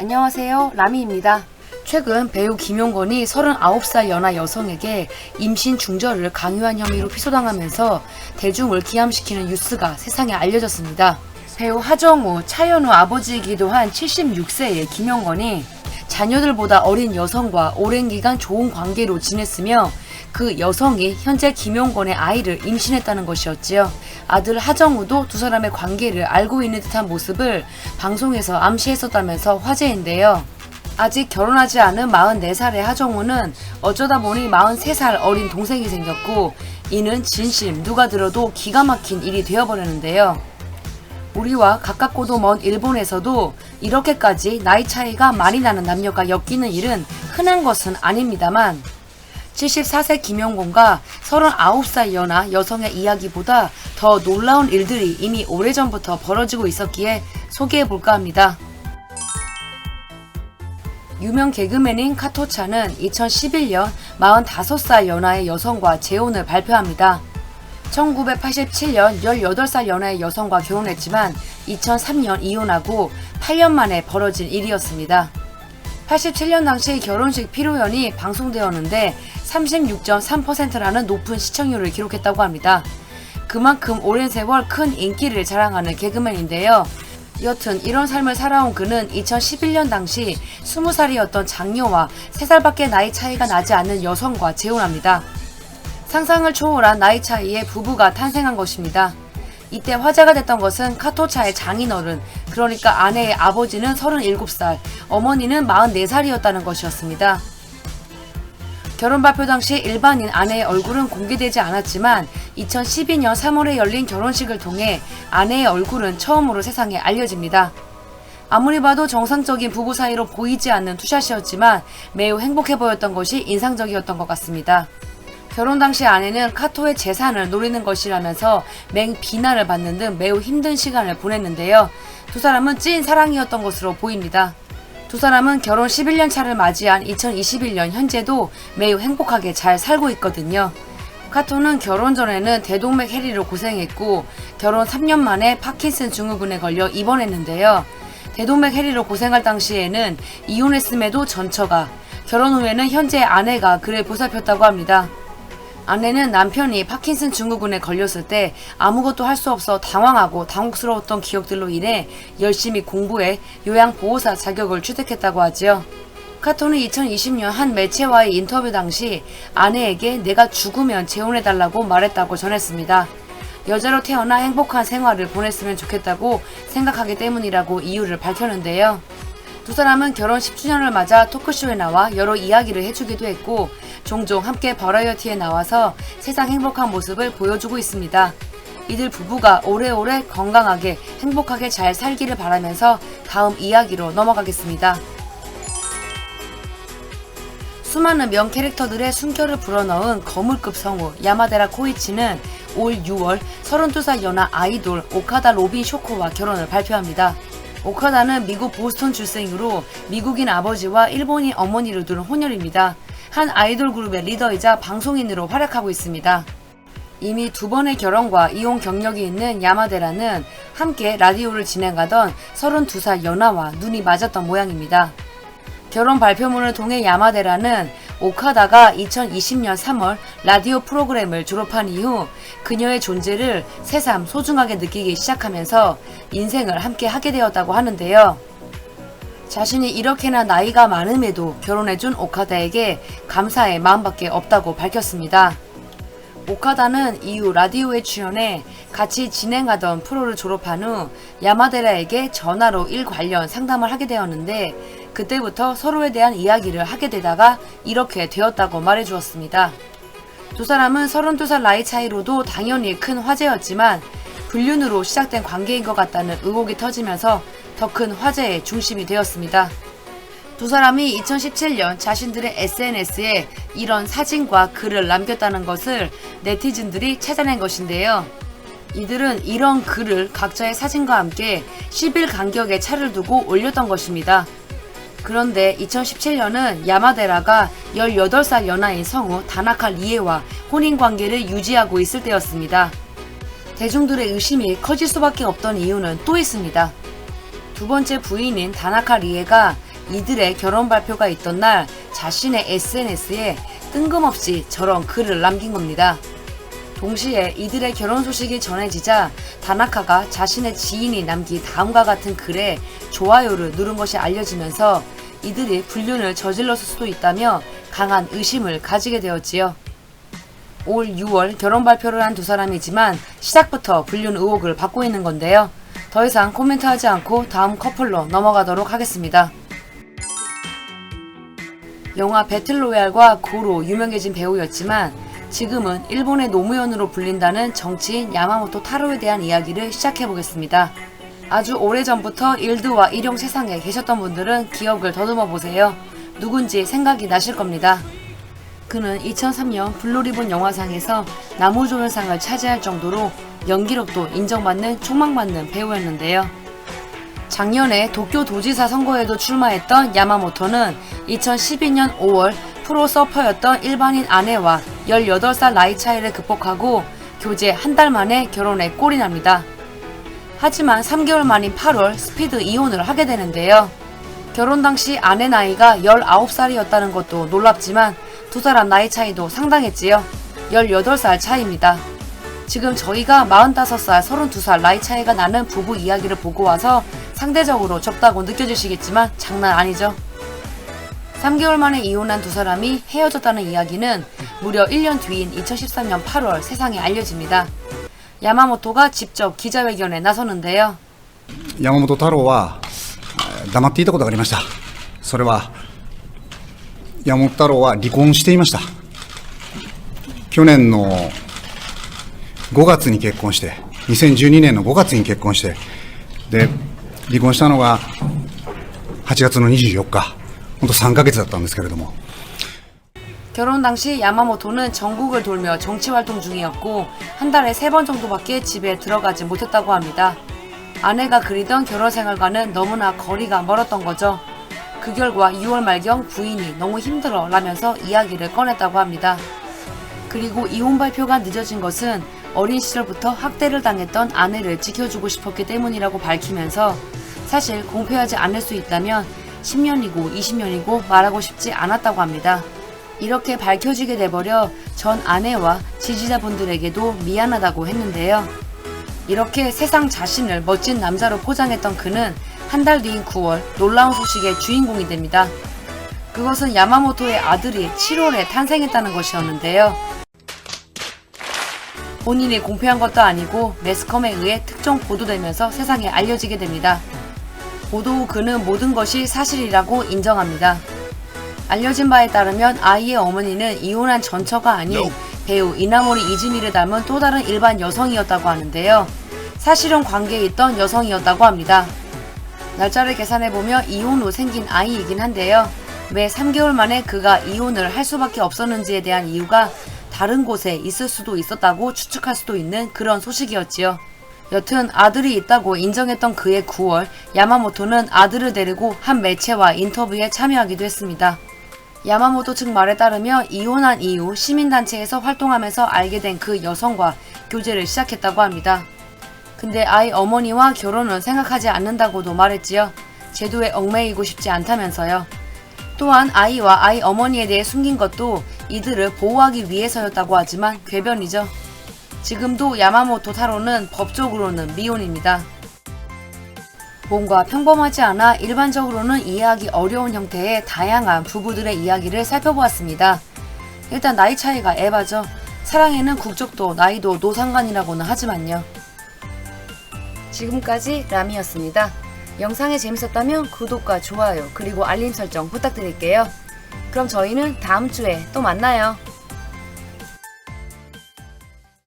안녕하세요, 라미입니다. 최근 배우 김용건이 39살 연하 여성에게 임신 중절을 강요한 혐의로 피소당하면서 대중을 기함시키는 뉴스가 세상에 알려졌습니다. 배우 하정우, 차연우 아버지이기도 한 76세의 김용건이 자녀들보다 어린 여성과 오랜 기간 좋은 관계로 지냈으며 그 여성이 현재 김용건의 아이를 임신했다는 것이었지요. 아들 하정우도 두 사람의 관계를 알고 있는 듯한 모습을 방송에서 암시했었다면서 화제인데요. 아직 결혼하지 않은 44살의 하정우는 어쩌다 보니 43살 어린 동생이 생겼고 이는 진심 누가 들어도 기가 막힌 일이 되어버렸는데요. 우리와 가깝고도 먼 일본에서도 이렇게까지 나이 차이가 많이 나는 남녀가 엮이는 일은 흔한 것은 아닙니다만 74세 김용건과 39살 연하 여성의 이야기보다 더 놀라운 일들이 이미 오래전부터 벌어지고 있었기에 소개해볼까 합니다. 유명 개그맨인 카토차는 2011년 45살 연하의 여성과 재혼을 발표합니다. 1987년 18살 연하의 여성과 결혼했지만 2003년 이혼하고 8년 만에 벌어진 일이었습니다. 87년 당시 결혼식 피로연이 방송되었는데 36.3%라는 높은 시청률을 기록했다고 합니다. 그만큼 오랜 세월 큰 인기를 자랑하는 개그맨인데요. 여튼 이런 삶을 살아온 그는 2011년 당시 20살이었던 장녀와 3살밖에 나이 차이가 나지 않는 여성과 재혼합니다. 상상을 초월한 나이 차이의 부부가 탄생한 것입니다. 이때 화제가 됐던 것은 카토차의 장인어른, 그러니까 아내의 아버지는 37살, 어머니는 44살이었다는 것이었습니다. 결혼 발표 당시 일반인 아내의 얼굴은 공개되지 않았지만 2012년 3월에 열린 결혼식을 통해 아내의 얼굴은 처음으로 세상에 알려집니다. 아무리 봐도 정상적인 부부 사이로 보이지 않는 투샷이었지만 매우 행복해 보였던 것이 인상적이었던 것 같습니다. 결혼 당시 아내는 카토의 재산을 노리는 것이라면서 맹비난을 받는 등 매우 힘든 시간을 보냈는데요. 두 사람은 찐 사랑이었던 것으로 보입니다. 두 사람은 결혼 11년 차를 맞이한 2021년 현재도 매우 행복하게 잘 살고 있거든요. 카토는 결혼 전에는 대동맥 해리로 고생했고 결혼 3년 만에 파킨슨 증후군에 걸려 입원했는데요. 대동맥 해리로 고생할 당시에는 이혼했음에도 전처가, 결혼 후에는 현재 아내가 그를 보살폈다고 합니다. 아내는 남편이 파킨슨 증후군에 걸렸을 때 아무것도 할 수 없어 당황하고 당혹스러웠던 기억들로 인해 열심히 공부해 요양보호사 자격을 취득했다고 하지요. 카토는 2020년 한 매체와의 인터뷰 당시 아내에게 내가 죽으면 재혼해달라고 말했다고 전했습니다. 여자로 태어나 행복한 생활을 보냈으면 좋겠다고 생각하기 때문이라고 이유를 밝혔는데요. 두 사람은 결혼 10주년을 맞아 토크쇼에 나와 여러 이야기를 해주기도 했고 종종 함께 버라이어티에 나와서 세상 행복한 모습을 보여주고 있습니다. 이들 부부가 오래오래 건강하게 행복하게 잘 살기를 바라면서 다음 이야기로 넘어가겠습니다. 수많은 명 캐릭터들의 숨결을 불어넣은 거물급 성우 야마데라 코이치는 올 6월 32살 연하 아이돌 오카다 로빈 쇼코와 결혼을 발표합니다. 오카다는 미국 보스턴 출생이로 미국인 아버지와 일본인 어머니를 둔 혼혈입니다. 한 아이돌 그룹의 리더이자 방송인으로 활약하고 있습니다. 이미 2번의 결혼과 이혼 경력이 있는 야마데라는 함께 라디오를 진행하던 32살 연하와 눈이 맞았던 모양입니다. 결혼 발표문을 통해 야마데라는 오카다가 2020년 3월 라디오 프로그램을 졸업한 이후 그녀의 존재를 새삼 소중하게 느끼기 시작하면서 인생을 함께 하게 되었다고 하는데요. 자신이 이렇게나 나이가 많음에도 결혼해준 오카다에게 감사의 마음밖에 없다고 밝혔습니다. 오카다는 이후 라디오에 출연해 같이 진행하던 프로를 졸업한 후 야마데라에게 전화로 일 관련 상담을 하게 되었는데 그때부터 서로에 대한 이야기를 하게 되다가 이렇게 되었다고 말해주었습니다. 두 사람은 32살 나이 차이로도 당연히 큰 화제였지만 불륜으로 시작된 관계인 것 같다는 의혹이 터지면서 더 큰 화제의 중심이 되었습니다. 두 사람이 2017년 자신들의 SNS에 이런 사진과 글을 남겼다는 것을 네티즌들이 찾아낸 것인데요. 이들은 이런 글을 각자의 사진과 함께 10일 간격의 차를 두고 올렸던 것입니다. 그런데 2017년은 야마데라가 18살 연하인 성우 다나카 리에와 혼인관계를 유지하고 있을 때였습니다. 대중들의 의심이 커질 수밖에 없던 이유는 또 있습니다. 두 번째 부인인 다나카 리에가 이들의 결혼 발표가 있던 날 자신의 SNS에 뜬금없이 저런 글을 남긴 겁니다. 동시에 이들의 결혼 소식이 전해지자 다나카가 자신의 지인이 남긴 다음과 같은 글에 좋아요를 누른 것이 알려지면서 이들이 불륜을 저질렀을 수도 있다며 강한 의심을 가지게 되었지요. 올 6월 결혼 발표를 한 두 사람이지만 시작부터 불륜 의혹을 받고 있는 건데요. 더 이상 코멘트하지 않고 다음 커플로 넘어가도록 하겠습니다. 영화 배틀로얄과 고로 유명해진 배우였지만 지금은 일본의 노무현으로 불린다는 정치인 야마모토 타로에 대한 이야기를 시작해보겠습니다. 아주 오래전부터 일드와 일용 세상에 계셨던 분들은 기억을 더듬어 보세요. 누군지 생각이 나실 겁니다. 그는 2003년 블루리본 영화상에서 나무조연상을 차지할 정도로 연기력도 인정받는 촉망받는 배우였는데요. 작년에 도쿄도지사 선거에도 출마했던 야마모토는 2012년 5월 프로 서퍼였던 일반인 아내와 18살 나이 차이를 극복하고 교제 한 달 만에 결혼에 꼴이 납니다. 하지만 3개월 만인 8월 스피드 이혼을 하게 되는데요. 결혼 당시 아내 나이가 19살이었다는 것도 놀랍지만 두 사람 나이 차이도 상당했지요. 18살 차이입니다. 지금 저희가 45살, 32살 나이 차이가 나는 부부 이야기를 보고 와서 상대적으로 적다고 느껴지시겠지만 장난 아니죠. 3개월 만에 이혼한 두 사람이 헤어졌다는 이야기는 무려 1년 뒤인 2013년 8월 세상에 알려집니다. 야마모토가 직접 기자회견에 나서는데요. 山本太郎は黙っていたことがありました。それは山本太郎は離婚していました。去年の5月に結婚して、2012年の5月に結婚して、で離婚したのが8月の24日、本当3ヶ月だったんですけれども。 결혼 당시 야마모토는 전국을 돌며 정치활동 중이었고 한 달에 3번 정도밖에 집에 들어가지 못했다고 합니다. 아내가 그리던 결혼 생활과는 너무나 거리가 멀었던 거죠. 그 결과 6월 말경 부인이 너무 힘들어 라면서 이야기를 꺼냈다고 합니다. 그리고 이혼 발표가 늦어진 것은 어린 시절부터 학대를 당했던 아내를 지켜주고 싶었기 때문이라고 밝히면서 사실 공표하지 않을 수 있다면 10년이고 20년이고 말하고 싶지 않았다고 합니다. 이렇게 밝혀지게 돼버려 전 아내와 지지자분들에게도 미안하다고 했는데요. 이렇게 세상 자신을 멋진 남자로 포장했던 그는 한 달 뒤인 9월 놀라운 소식의 주인공이 됩니다. 그것은 야마모토의 아들이 7월에 탄생했다는 것이었는데요. 본인이 공표한 것도 아니고 매스컴에 의해 특정 보도되면서 세상에 알려지게 됩니다. 보도 후 그는 모든 것이 사실이라고 인정합니다. 알려진 바에 따르면 아이의 어머니는 이혼한 전처가 아닌 배우 이나모리 이즈미를 닮은 또 다른 일반 여성이었다고 하는데요. 사실혼 관계에 있던 여성이었다고 합니다. 날짜를 계산해보며 이혼 후 생긴 아이이긴 한데요. 왜 3개월 만에 그가 이혼을 할 수밖에 없었는지에 대한 이유가 다른 곳에 있을 수도 있었다고 추측할 수도 있는 그런 소식이었지요. 여튼 아들이 있다고 인정했던 그해 9월 야마모토는 아들을 데리고 한 매체와 인터뷰에 참여하기도 했습니다. 야마모토 측 말에 따르면 이혼한 이후 시민단체에서 활동하면서 알게 된 그 여성과 교제를 시작했다고 합니다. 근데 아이 어머니와 결혼은 생각하지 않는다고도 말했지요. 제도에 얽매이고 싶지 않다면서요. 또한 아이와 아이 어머니에 대해 숨긴 것도 이들을 보호하기 위해서였다고 하지만 궤변이죠. 지금도 야마모토 타로는 법적으로는 미혼입니다. 뭔가 평범하지 않아 일반적으로는 이해하기 어려운 형태의 다양한 부부들의 이야기를 살펴보았습니다. 일단 나이 차이가 에바죠. 사랑에는 국적도 나이도 노상관이라고는 하지만요. 지금까지 라미였습니다. 영상이 재밌었다면 구독과 좋아요 그리고 알림 설정 부탁드릴게요. 그럼 저희는 다음 주에 또 만나요.